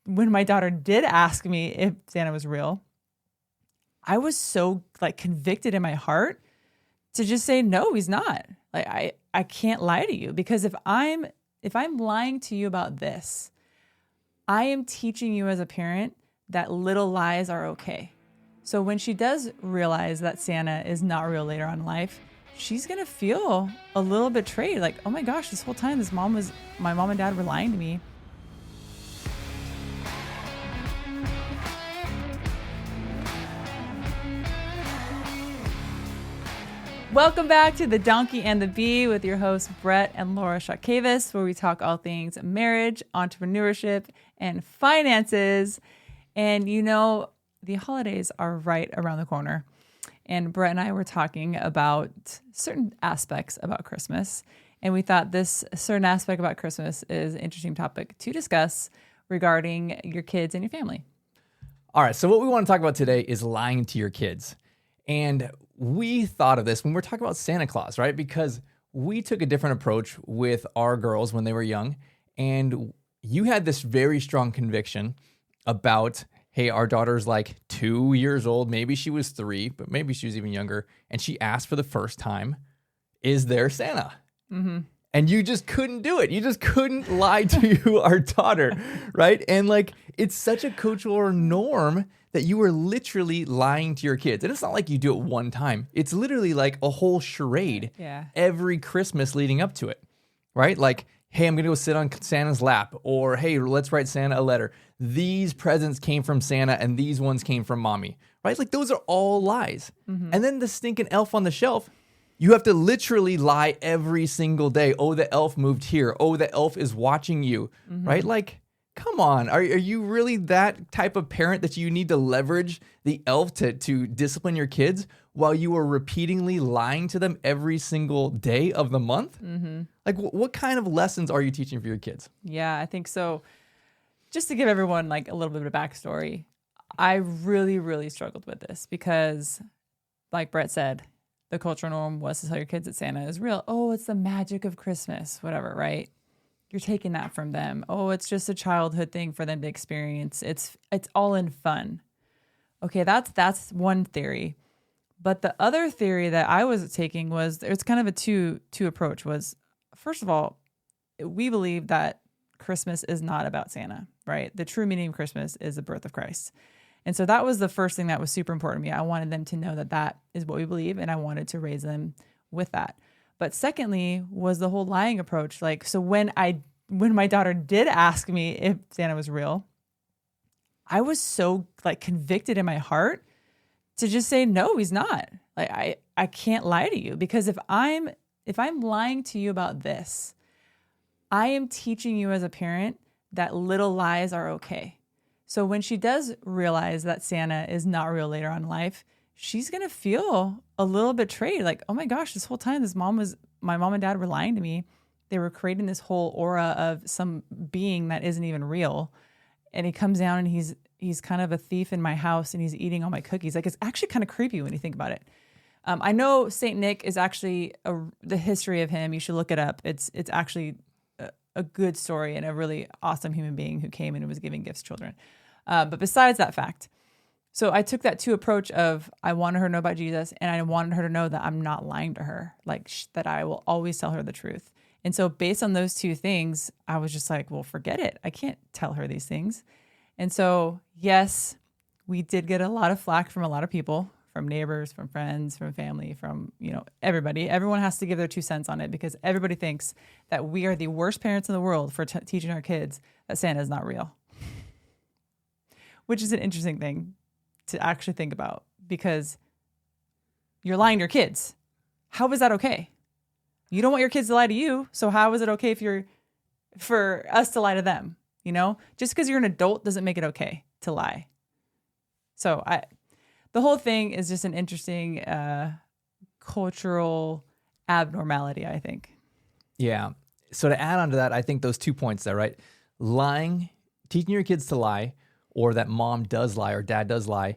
when my daughter did ask me if Santa was real, I was so like convicted in my heart to just say, no, he's not. Like, I can't lie to you, because if I'm lying to you about this, I am teaching you as a parent that little lies are okay. So when she does realize that Santa is not real later on in life, she's going to feel a little betrayed. Like, oh my gosh, this whole time my mom and dad were lying to me. Welcome back to The Donkey and the Bee with your hosts, Brett and Laura Chotkevys, where we talk all things marriage, entrepreneurship, and finances. And you know, the holidays are right around the corner. And Brett and I were talking about certain aspects about Christmas. And we thought this certain aspect about Christmas is an interesting topic to discuss regarding your kids and your family. All right, so what we want to talk about today is lying to your kids. And we thought of this when we're talking about Santa Claus, right? Because we took a different approach with our girls when they were young. And you had this very strong conviction about, hey, our daughter's like 2 years old. Maybe she was 3, but maybe she was even younger. And she asked for the first time, is there Santa? Mm-hmm. And you just couldn't do it. You just couldn't lie to our daughter, right? And like, it's such a cultural norm that you are literally lying to your kids. And it's not like you do it one time. It's literally like a whole charade every Christmas leading up to it, right? Like, hey, I'm going to go sit on Santa's lap, or hey, let's write Santa a letter. These presents came from Santa and these ones came from mommy, right? Like, those are all lies. Mm-hmm. And then the stinking elf on the shelf, you have to literally lie every single day. Oh, the elf moved here. Oh, the elf is watching you, right? Like, come on. Are you really that type of parent that you need to leverage the elf to discipline your kids while you are repeatedly lying to them every single day of the month? Mm-hmm. Like, what kind of lessons are you teaching for your kids? Yeah, I think so. Just to give everyone like a little bit of a backstory, I really, really struggled with this because, like Brett said, the cultural norm was to tell your kids that Santa is real. Oh, it's the magic of Christmas, whatever, right? You're taking that from them. Oh, it's just a childhood thing for them to experience. It's all in fun. Okay, that's one theory. But the other theory that I was taking was, it's kind of a two approach was, first of all, we believe that Christmas is not about Santa, right? The true meaning of Christmas is the birth of Christ. And so that was the first thing that was super important to me. I wanted them to know that that is what we believe, and I wanted to raise them with that. But secondly was the whole lying approach. Like, so when my daughter did ask me if Santa was real, I was so like convicted in my heart to just say, no, he's not. Like, I can't lie to you, because if I'm lying to you about this, I am teaching you as a parent that little lies are okay. So when she does realize that Santa is not real later on in life, she's going to feel a little betrayed. Like, oh my gosh, this whole time my mom and dad were lying to me. They were creating this whole aura of some being that isn't even real. And he comes down and he's kind of a thief in my house and he's eating all my cookies. Like, it's actually kind of creepy when you think about it. I know Saint Nick is actually the history of him. You should look it up. It's actually a good story and a really awesome human being who came and was giving gifts to children. But besides that fact, so I took that approach of, I wanted her to know about Jesus, and I wanted her to know that I'm not lying to her, like that I will always tell her the truth. And so based on those two things, I was just like, well, forget it. I can't tell her these things. And so, yes, we did get a lot of flack from a lot of people, from neighbors, from friends, from family, from, everybody. Everyone has to give their 2 cents on it, because everybody thinks that we are the worst parents in the world for teaching our kids that Santa is not real, which is an interesting thing to actually think about, because you're lying to your kids. How is that okay? You don't want your kids to lie to you, so how is it okay for us to lie to them? Just because you're an adult doesn't make it okay to lie. So the whole thing is just an interesting cultural abnormality, I think. Yeah. So to add on to that, I think those 2 points there, right? Lying, teaching your kids to lie, or that mom does lie or dad does lie,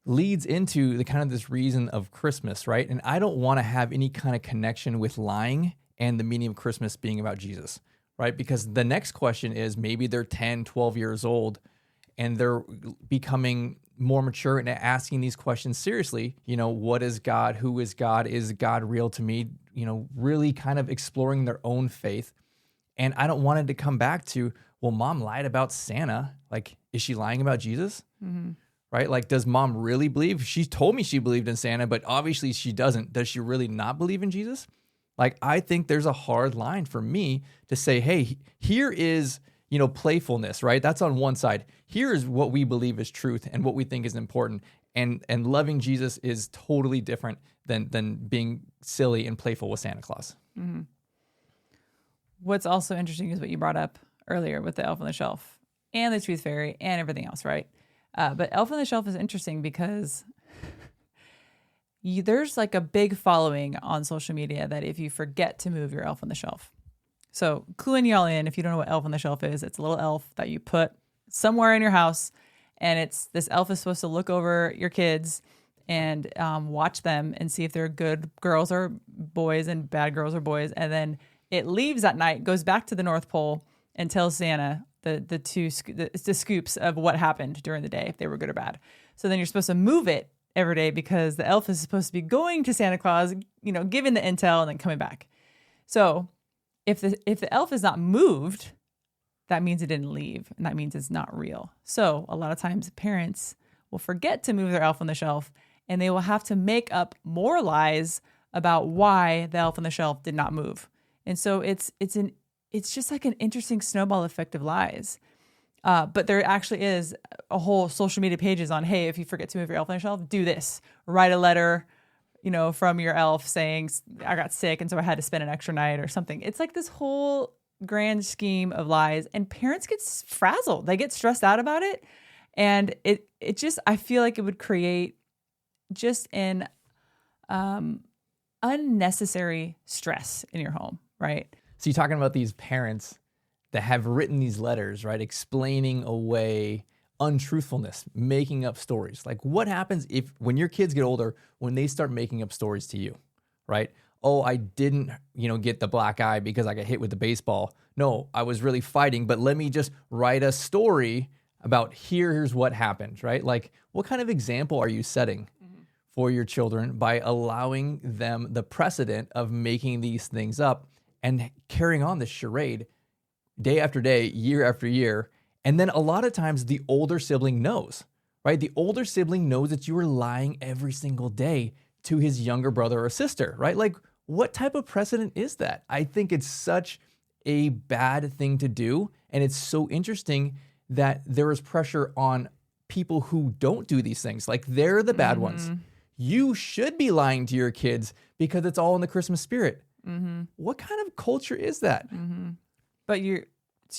leads into the kind of this reason of Christmas, right? And I don't want to have any kind of connection with lying and the meaning of Christmas being about Jesus, right? Because the next question is maybe they're 10, 12 years old and they're becoming more mature and asking these questions seriously. What is God? Who is God? Is God real to me? Really kind of exploring their own faith. And I don't want it to come back to, well, mom lied about Santa. Like, is she lying about Jesus? Mm-hmm. Right? Like, does mom really believe? She told me she believed in Santa, but obviously she doesn't. Does she really not believe in Jesus? Like, I think there's a hard line for me to say, hey, here is, playfulness, right? That's on one side. Here is what we believe is truth and what we think is important. And loving Jesus is totally different than being silly and playful with Santa Claus. Mm-hmm. What's also interesting is what you brought up earlier with the Elf on the Shelf and the Tooth Fairy and everything else, right? But Elf on the Shelf is interesting because there's like a big following on social media that if you forget to move your Elf on the Shelf. So cluing y'all in, if you don't know what Elf on the Shelf is, it's a little elf that you put somewhere in your house, and this elf is supposed to look over your kids and watch them and see if they're good girls or boys and bad girls or boys, and then it leaves at night, goes back to the North Pole, and tells Santa the scoops of what happened during the day, if they were good or bad. So then you're supposed to move it every day because the elf is supposed to be going to Santa Claus, giving the intel and then coming back. So if the elf is not moved, that means it didn't leave, and that means it's not real. So a lot of times parents will forget to move their Elf on the Shelf, and they will have to make up more lies about why the Elf on the Shelf did not move. And so it's just like an interesting snowball effect of lies. But there actually is a whole social media pages on, hey, if you forget to move your Elf on the Shelf, do this. Write a letter, from your elf saying, I got sick and so I had to spend an extra night or something. It's like this whole grand scheme of lies, and parents get frazzled. They get stressed out about it. And it just, I feel like it would create just an unnecessary stress in your home, right? So you're talking about these parents that have written these letters, right? Explaining away untruthfulness, making up stories. Like, what happens when your kids get older, when they start making up stories to you, right? Oh, I didn't, get the black eye because I got hit with the baseball. No, I was really fighting, but let me just write a story about here's what happened, right? Like, what kind of example are you setting for your children by allowing them the precedent of making these things up and carrying on this charade day after day, year after year? And then a lot of times the older sibling knows, right? The older sibling knows that you are lying every single day to his younger brother or sister, right? Like, what type of precedent is that? I think it's such a bad thing to do. And it's so interesting that there is pressure on people who don't do these things. Like, they're the bad ones. You should be lying to your kids because it's all in the Christmas spirit. What kind of culture is that? But to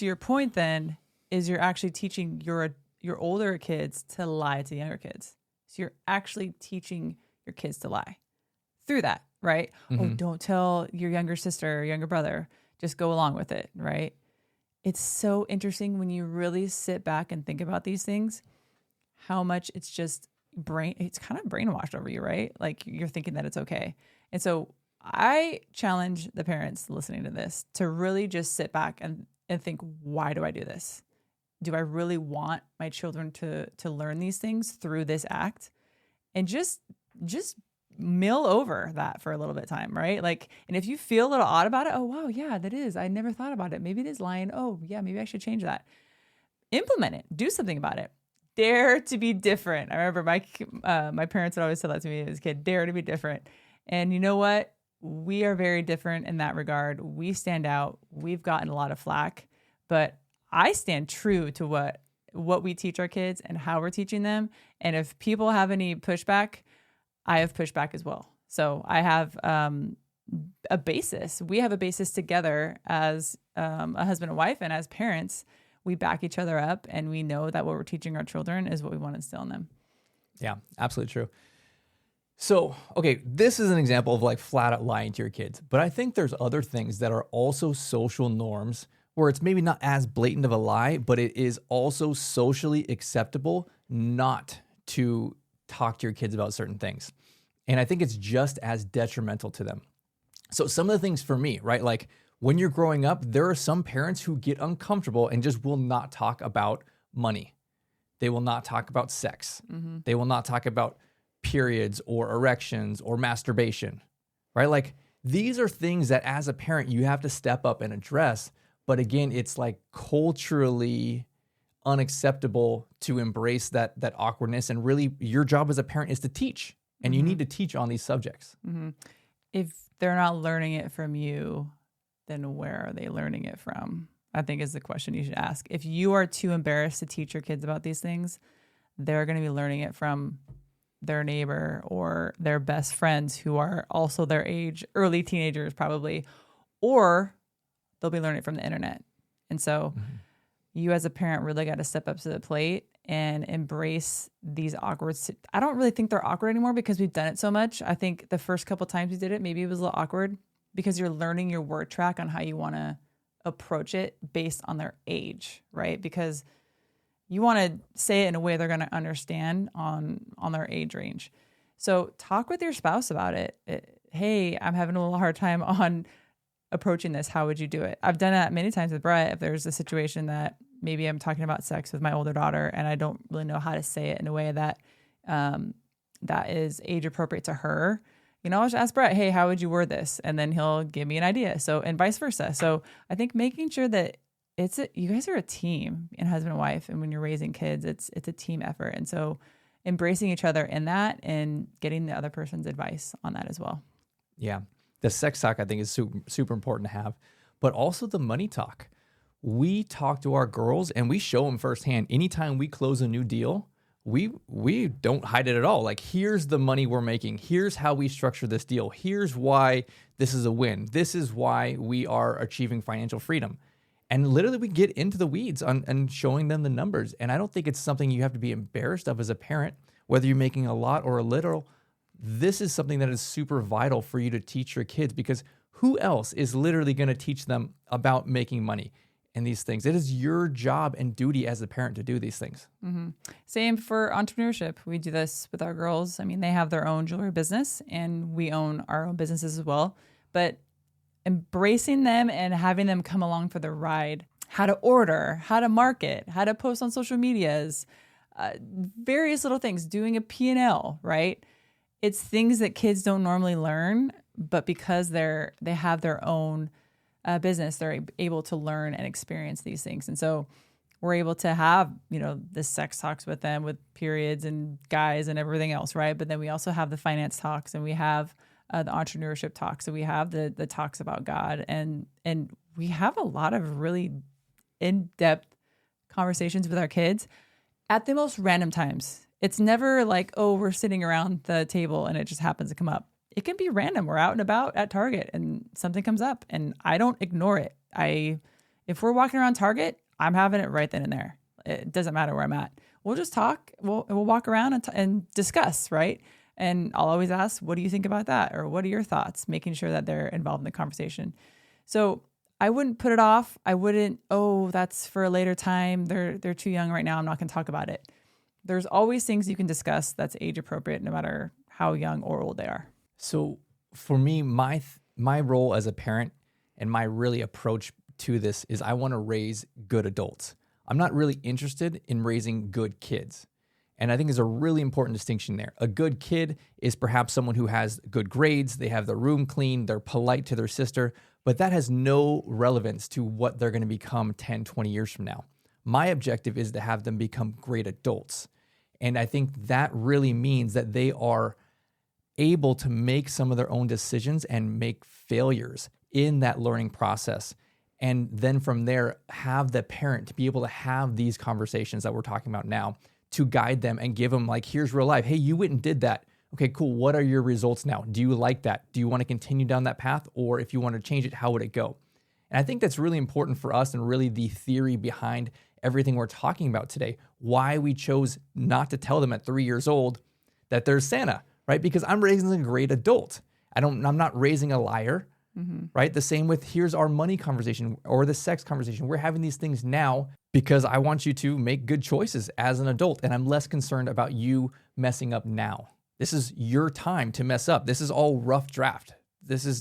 your point then, is you're actually teaching your older kids to lie to the younger kids. So you're actually teaching your kids to lie through that, right? Oh, don't tell your younger sister or younger brother. Just go along with it, right? It's so interesting when you really sit back and think about these things, how much it's just it's kind of brainwashed over you, right? Like, you're thinking that it's okay. And so I challenge the parents listening to this to really just sit back and think, why do I do this? Do I really want my children to learn these things through this act? And just mill over that for a little bit of time, right? Like, and if you feel a little odd about it, oh, wow, yeah, that is. I never thought about it. Maybe it is lying. Oh, yeah, maybe I should change that. Implement it. Do something about it. Dare to be different. I remember my parents would always tell that to me as a kid, dare to be different. And you know what? We are very different in that regard. We stand out. We've gotten a lot of flack, but I stand true to what we teach our kids and how we're teaching them. And if people have any pushback, I have pushback as well. So I have a basis. We have a basis together as a husband and wife, and as parents, we back each other up, and we know that what we're teaching our children is what we want to instill in them. Yeah, absolutely true. So, okay, this is an example of like flat out lying to your kids, but I think there's other things that are also social norms where it's maybe not as blatant of a lie, but it is also socially acceptable not to talk to your kids about certain things. And I think it's just as detrimental to them. So some of the things for me, right? Like, When you're growing up, there are some parents who get uncomfortable and just will not talk about money. They will not talk about sex. They will not talk about periods or erections or masturbation, right? Like these are things that as a parent, you have to step up and address. But again, it's like culturally unacceptable to embrace that awkwardness. And really your job as a parent is to teach, and you need to teach on these subjects. If they're not learning it from you, then where are they learning it from? I think is the question you should ask. If you are too embarrassed to teach your kids about these things, they're going to be learning it from their neighbor or their best friends who are also their age, early teenagers probably, or they'll be learning it from the internet. And so you as a parent really got to step up to the plate and embrace these awkward. I don't really think they're awkward anymore because we've done it so much. I think the first couple times we did it, maybe it was a little awkward because you're learning your word track on how you want to approach it based on their age, right? Because you want to say it in a way they're going to understand on their age range. So talk with your spouse about it. Hey, I'm having a little hard time on approaching this. How would you do it? I've done that many times with Brett. If there's a situation that maybe I'm talking about sex with my older daughter and I don't really know how to say it in a way that that is age appropriate to her, I'll just ask Brett, hey, how would you word this? And then he'll give me an idea. So, and vice versa. So I think making sure that you guys are a team in husband and wife. And when you're raising kids, it's a team effort. And so embracing each other in that and getting the other person's advice on that as well. Yeah. The sex talk I think is super, super important to have, but also the money talk. We talk to our girls and we show them firsthand. Anytime we close a new deal, we don't hide it at all. Like, here's the money we're making. Here's how we structure this deal. Here's why this is a win. This is why we are achieving financial freedom. And literally we get into the weeds on showing them the numbers. And I don't think it's something you have to be embarrassed of as a parent, whether you're making a lot or a little. This is something that is super vital for you to teach your kids, because who else is literally going to teach them about making money and these things? It is your job and duty as a parent to do these things. Same for entrepreneurship. We do this with our girls. I mean, they have their own jewelry business and we own our own businesses as well. But embracing them and having them come along for the ride, how to order, how to market, how to post on social medias, various little things, doing a P&L, right? It's things that kids don't normally learn, but because they have their own business, they're able to learn and experience these things. And so we're able to have, the sex talks with them with periods and guys and everything else, right? But then we also have the finance talks, and we have the entrepreneurship talks, and we have the talks about God, and we have a lot of really in-depth conversations with our kids at the most random times. It's never like, oh, we're sitting around the table and it just happens to come up. It can be random. We're out and about at Target and something comes up and I don't ignore it. If we're walking around Target, I'm having it right then and there. It doesn't matter where I'm at. We'll just talk. We'll walk around and discuss, right? And I'll always ask, what do you think about that? Or what are your thoughts? Making sure that they're involved in the conversation. So I wouldn't put it off. I wouldn't, oh, that's for a later time. They're too young right now. I'm not going to talk about it. There's always things you can discuss that's age appropriate, no matter how young or old they are. So for me, my role as a parent and my really approach to this is I want to raise good adults. I'm not really interested in raising good kids. And I think there's a really important distinction there. A good kid is perhaps someone who has good grades, they have their room clean, they're polite to their sister, but that has no relevance to what they're going to become 10, 20 years from now. My objective is to have them become great adults. And I think that really means that they are able to make some of their own decisions and make failures in that learning process. And then from there, have the parent to be able to have these conversations that we're talking about now to guide them and give them like, here's real life. Hey, you went and did that. Okay, cool. What are your results now? Do you like that? Do you want to continue down that path? Or if you want to change it, how would it go? And I think that's really important for us and really the theory behind everything we're talking about today. Why we chose not to tell them at 3 years old that there's Santa, right? Because I'm raising a great adult. I'm not raising a liar, right? The same with here's our money conversation or the sex conversation. We're having these things now because I want you to make good choices as an adult, and I'm less concerned about you messing up now. This is your time to mess up. This is all rough draft.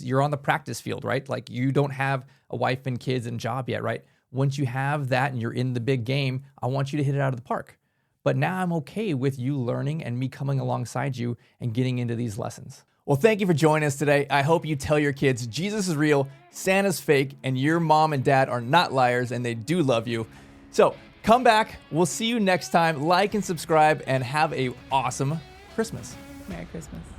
you're on the practice field, right? Like you don't have a wife and kids and job yet, right? Once you have that and you're in the big game, I want you to hit it out of the park. But now I'm okay with you learning and me coming alongside you and getting into these lessons. Well, thank you for joining us today. I hope you tell your kids Jesus is real, Santa's fake, and your mom and dad are not liars and they do love you. So come back. We'll see you next time. Like and subscribe and have an awesome Christmas. Merry Christmas.